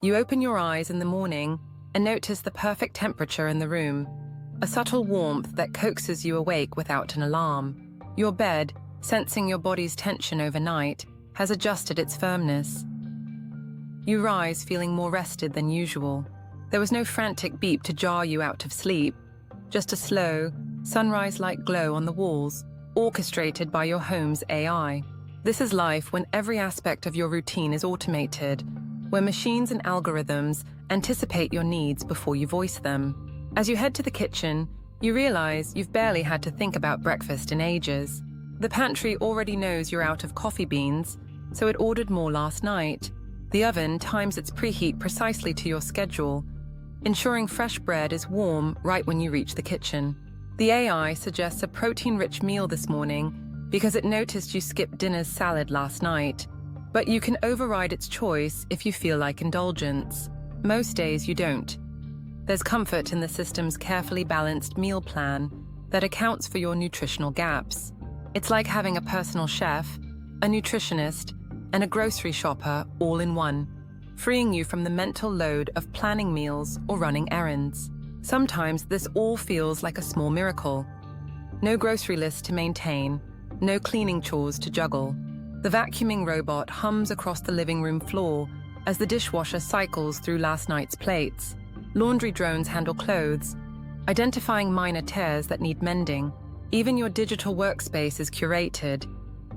You open your eyes in the morning and notice the perfect temperature in the room, a subtle warmth that coaxes you awake without an alarm. Your bed, sensing your body's tension overnight, has adjusted its firmness. You rise feeling more rested than usual. There was no frantic beep to jar you out of sleep, just a slow, sunrise-like glow on the walls, orchestrated by your home's AI. This is life when every aspect of your routine is automated, where machines and algorithms anticipate your needs before you voice them. As you head to the kitchen, you realize you've barely had to think about breakfast in ages. The pantry already knows you're out of coffee beans, so it ordered more last night. The oven times its preheat precisely to your schedule, ensuring fresh bread is warm right when you reach the kitchen. The AI suggests a protein-rich meal this morning because it noticed you skipped dinner's salad last night, but you can override its choice if you feel like indulgence. Most days you don't. There's comfort in the system's carefully balanced meal plan that accounts for your nutritional gaps. It's like having a personal chef, a nutritionist, and a grocery shopper all in one, freeing you from the mental load of planning meals or running errands. Sometimes this all feels like a small miracle. No grocery list to maintain, no cleaning chores to juggle. The vacuuming robot hums across the living room floor as the dishwasher cycles through last night's plates. Laundry drones handle clothes, identifying minor tears that need mending. Even your digital workspace is curated.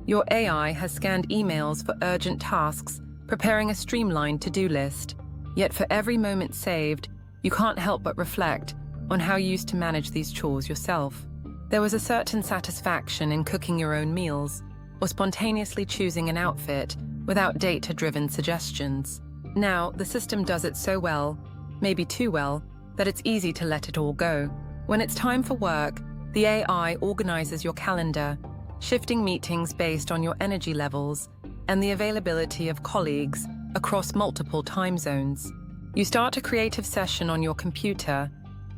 Your AI has scanned emails for urgent tasks, preparing a streamlined to-do list. Yet for every moment saved, you can't help but reflect on how you used to manage these chores yourself. There was a certain satisfaction in cooking your own meals, or spontaneously choosing an outfit without data-driven suggestions. Now, the system does it so well, maybe too well, that it's easy to let it all go. When it's time for work, the AI organizes your calendar, shifting meetings based on your energy levels and the availability of colleagues across multiple time zones. You start a creative session on your computer,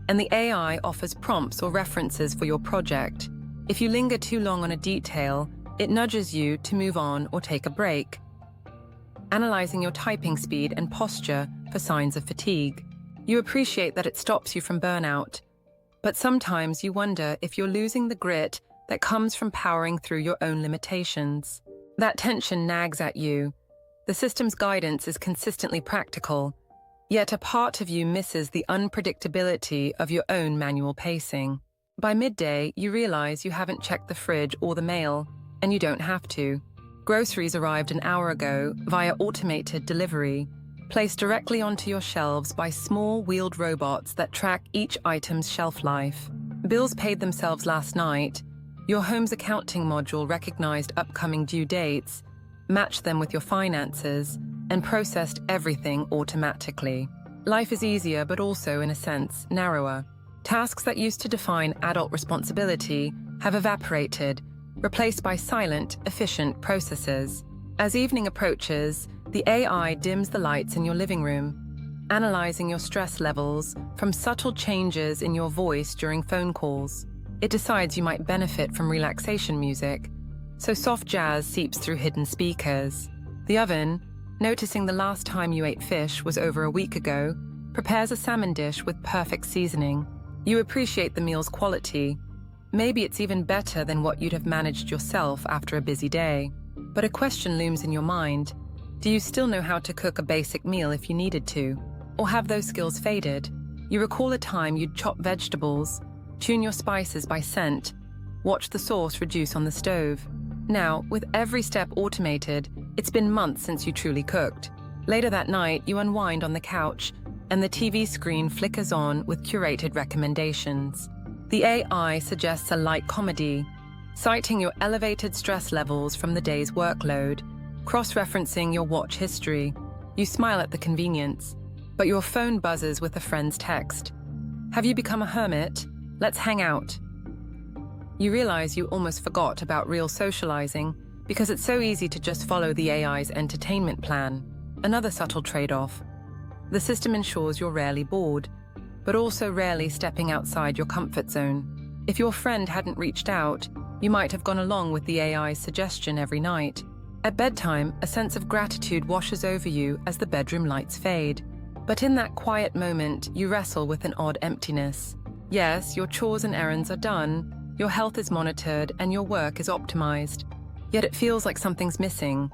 and the AI offers prompts or references for your project. If you linger too long on a detail, it nudges you to move on or take a break, analyzing your typing speed and posture for signs of fatigue. You appreciate that it stops you from burnout, but sometimes you wonder if you're losing the grit that comes from powering through your own limitations. That tension nags at you. The system's guidance is consistently practical, yet a part of you misses the unpredictability of your own manual pacing. By midday, you realize you haven't checked the fridge or the mail, and you don't have to. Groceries arrived an hour ago via automated delivery, placed directly onto your shelves by small wheeled robots that track each item's shelf life. Bills paid themselves last night. Your home's accounting module recognized upcoming due dates, matched them with your finances, and processed everything automatically. Life is easier, but also, in a sense, narrower. Tasks that used to define adult responsibility have evaporated, replaced by silent, efficient processes. As evening approaches, the AI dims the lights in your living room, analyzing your stress levels from subtle changes in your voice during phone calls. It decides you might benefit from relaxation music, so soft jazz seeps through hidden speakers. The oven, noticing the last time you ate fish was over a week ago, prepares a salmon dish with perfect seasoning. You appreciate the meal's quality. Maybe it's even better than what you'd have managed yourself after a busy day. But a question looms in your mind. Do you still know how to cook a basic meal if you needed to? Or have those skills faded? You recall a time you'd chop vegetables, tune your spices by scent, watch the sauce reduce on the stove. Now, with every step automated, it's been months since you truly cooked. Later that night, you unwind on the couch, and the TV screen flickers on with curated recommendations. The AI suggests a light comedy, citing your elevated stress levels from the day's workload, cross-referencing your watch history. You smile at the convenience, but your phone buzzes with a friend's text. Have you become a hermit? Let's hang out. You realize you almost forgot about real socializing because it's so easy to just follow the AI's entertainment plan. Another subtle trade-off. The system ensures you're rarely bored, but also rarely stepping outside your comfort zone. If your friend hadn't reached out, you might have gone along with the AI's suggestion every night. At bedtime, a sense of gratitude washes over you as the bedroom lights fade. But in that quiet moment, you wrestle with an odd emptiness. Yes, your chores and errands are done, your health is monitored, and your work is optimized. Yet it feels like something's missing,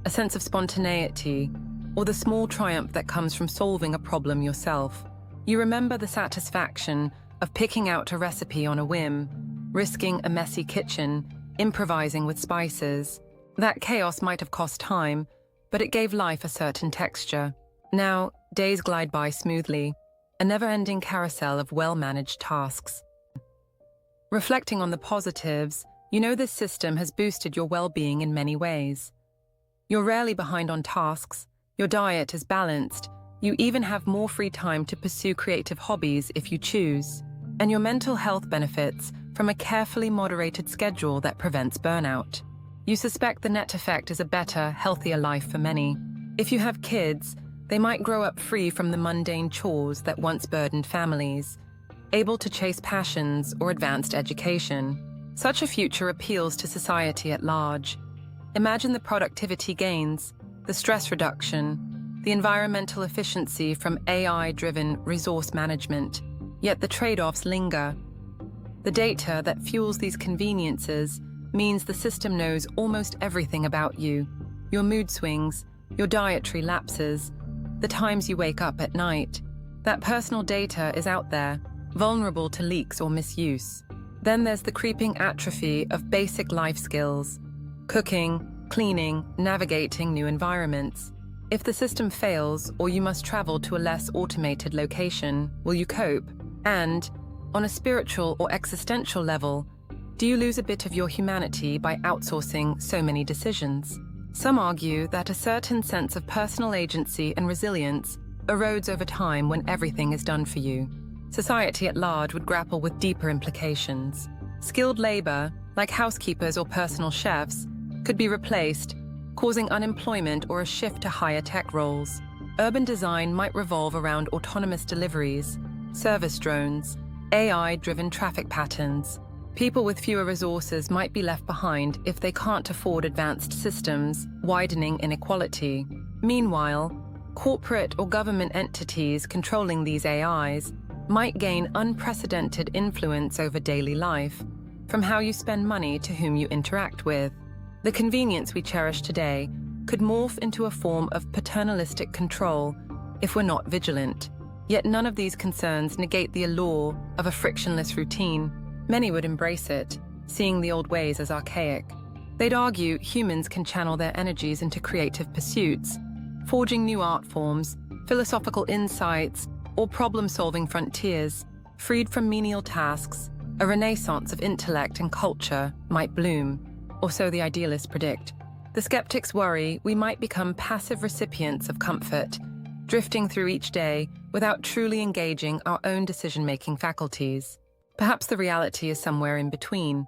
a sense of spontaneity, or the small triumph that comes from solving a problem yourself. You remember the satisfaction of picking out a recipe on a whim, risking a messy kitchen, improvising with spices. That chaos might have cost time, but it gave life a certain texture. Now, days glide by smoothly, a never-ending carousel of well-managed tasks. Reflecting on the positives, you know this system has boosted your well-being in many ways. You're rarely behind on tasks, your diet is balanced, you even have more free time to pursue creative hobbies if you choose, and your mental health benefits from a carefully moderated schedule that prevents burnout. You suspect the net effect is a better, healthier life for many. If you have kids, they might grow up free from the mundane chores that once burdened families, able to chase passions or advanced education. Such a future appeals to society at large. Imagine the productivity gains, the stress reduction, the environmental efficiency from AI-driven resource management, yet the trade-offs linger. The data that fuels these conveniences means the system knows almost everything about you, your mood swings, your dietary lapses, the times you wake up at night. That personal data is out there, vulnerable to leaks or misuse. Then there's the creeping atrophy of basic life skills: cooking, cleaning, navigating new environments. If the system fails or you must travel to a less automated location, will you cope? And, on a spiritual or existential level, do you lose a bit of your humanity by outsourcing so many decisions? Some argue that a certain sense of personal agency and resilience erodes over time when everything is done for you. Society at large would grapple with deeper implications. Skilled labor, like housekeepers or personal chefs, could be replaced, causing unemployment or a shift to higher tech roles. Urban design might revolve around autonomous deliveries, service drones, AI-driven traffic patterns. People with fewer resources might be left behind if they can't afford advanced systems, widening inequality. Meanwhile, corporate or government entities controlling these AIs might gain unprecedented influence over daily life, from how you spend money to whom you interact with. The convenience we cherish today could morph into a form of paternalistic control if we're not vigilant. Yet none of these concerns negate the allure of a frictionless routine. Many would embrace it, seeing the old ways as archaic. They'd argue humans can channel their energies into creative pursuits, forging new art forms, philosophical insights, or problem-solving frontiers. Freed from menial tasks, a renaissance of intellect and culture might bloom, or so the idealists predict. The skeptics worry we might become passive recipients of comfort, drifting through each day without truly engaging our own decision-making faculties. Perhaps the reality is somewhere in between,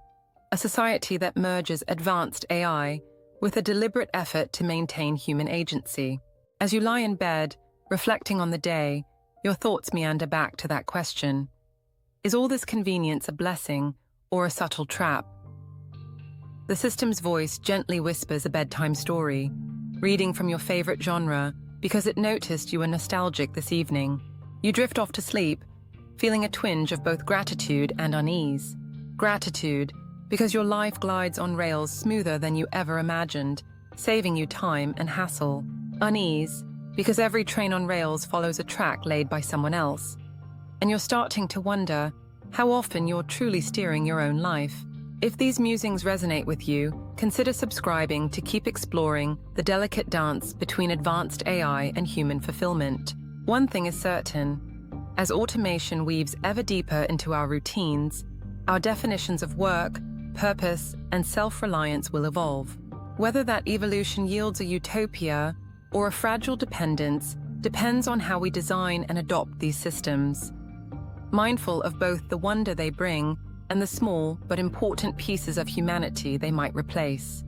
a society that merges advanced AI with a deliberate effort to maintain human agency. As you lie in bed, reflecting on the day, your thoughts meander back to that question. Is all this convenience a blessing or a subtle trap? The system's voice gently whispers a bedtime story, reading from your favorite genre because it noticed you were nostalgic this evening. You drift off to sleep, feeling a twinge of both gratitude and unease. Gratitude, because your life glides on rails smoother than you ever imagined, saving you time and hassle. Unease, because every train on rails follows a track laid by someone else. And you're starting to wonder how often you're truly steering your own life. If these musings resonate with you, consider subscribing to keep exploring the delicate dance between advanced AI and human fulfillment. One thing is certain: as automation weaves ever deeper into our routines, our definitions of work, purpose, and self-reliance will evolve. Whether that evolution yields a utopia or a fragile dependence depends on how we design and adopt these systems. Mindful of both the wonder they bring and the small but important pieces of humanity they might replace.